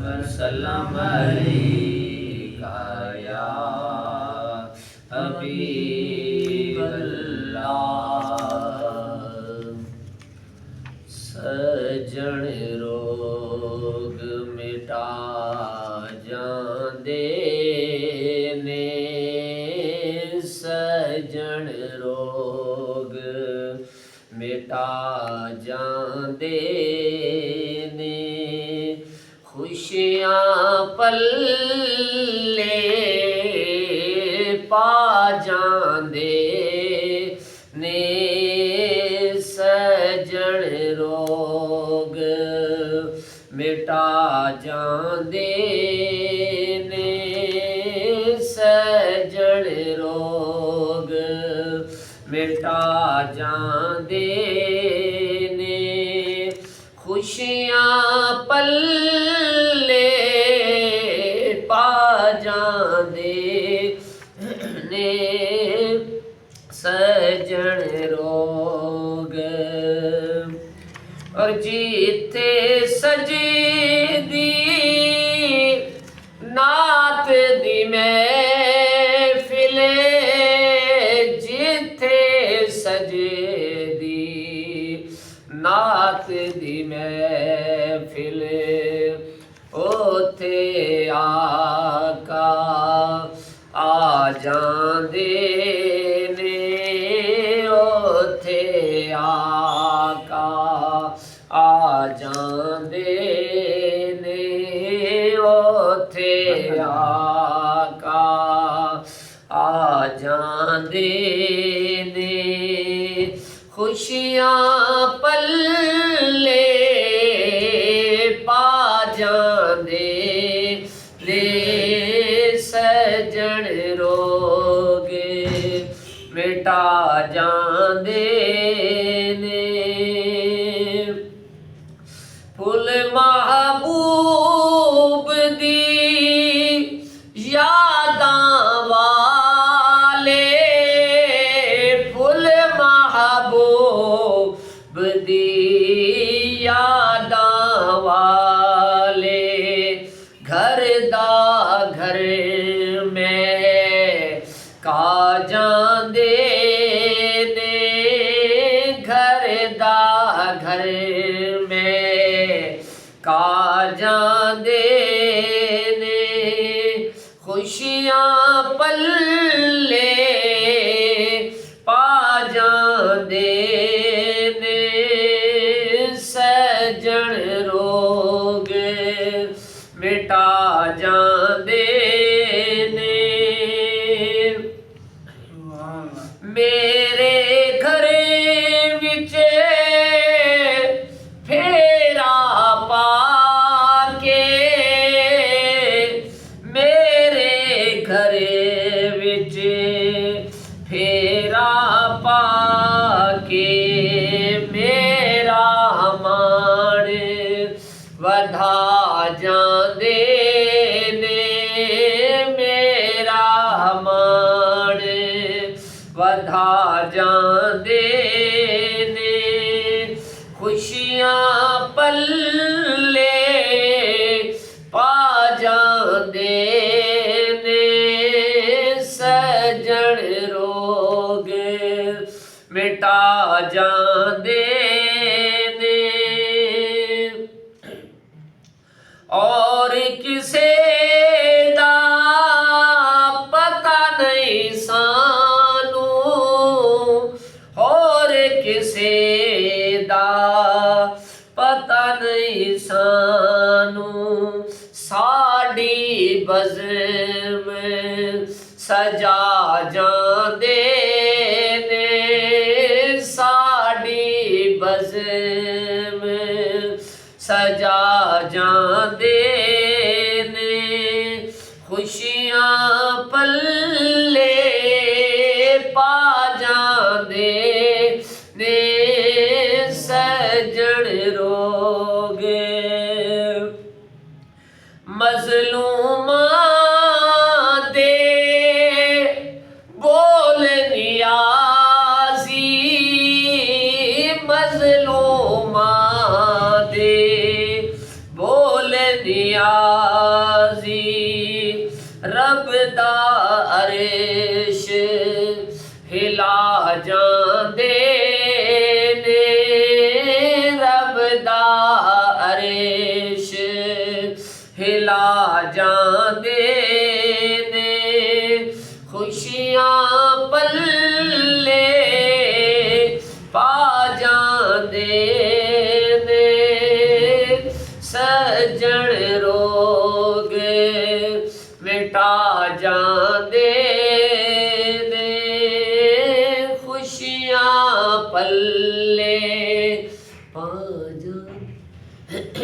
वसल्लम अलैका या हबीबल्लाह। सजन रोग मिटा जांदे ने, सजन रोग मिटा जांदे ने, खुशियां पल्ले पा जांदे ने, सजन रोग मिटा जांदे ने, सजन रोग मिटा जांदे ने, खुशियां पल्ले पा जांदे ने, सजन रोग। और जिथे सजदी नात दी महफिल, जिथे सजदी नात दी महफिल, ओथे आका आ जांदे ने, ओथे आका आ जांदे ने, ओथे आका आ जांदे ने, खुशियां पल्ले पा जांदे ने, सजन रोग मिटा जांदे ने। फुल महबूब दी यादां वाले, फुल महबूब दी यादां वाले, घर दा घर में का जांदे ने, घर दा घर में का जांदे ने, खुशियां पल्ले पा जांदे ने, सजन रोग मिटा जांदे ने। मेरे घर विच फेरा पाके, मेरे घर विच फेरा पाके, मेरा मान वधा जांदे ने, मेरा मान वधा जांदे ने, खुशियां पल्ले पा जांदे ने, सजन रोग मिटा जांदे ने। और किसे दा पता नहीं सानू, और किसे दा पता नहीं सानू, साड़ी बज़म सजा जांदे ने, साड़ी बज़म सजा जांदे ने, खुशियां पल्ले पा जांदे ने, सजन रोग मज़लूमां दे बोल नियाज़ी, मज़लूम ਅਰਸ਼ ਹਿਲਾ ਜਾਂ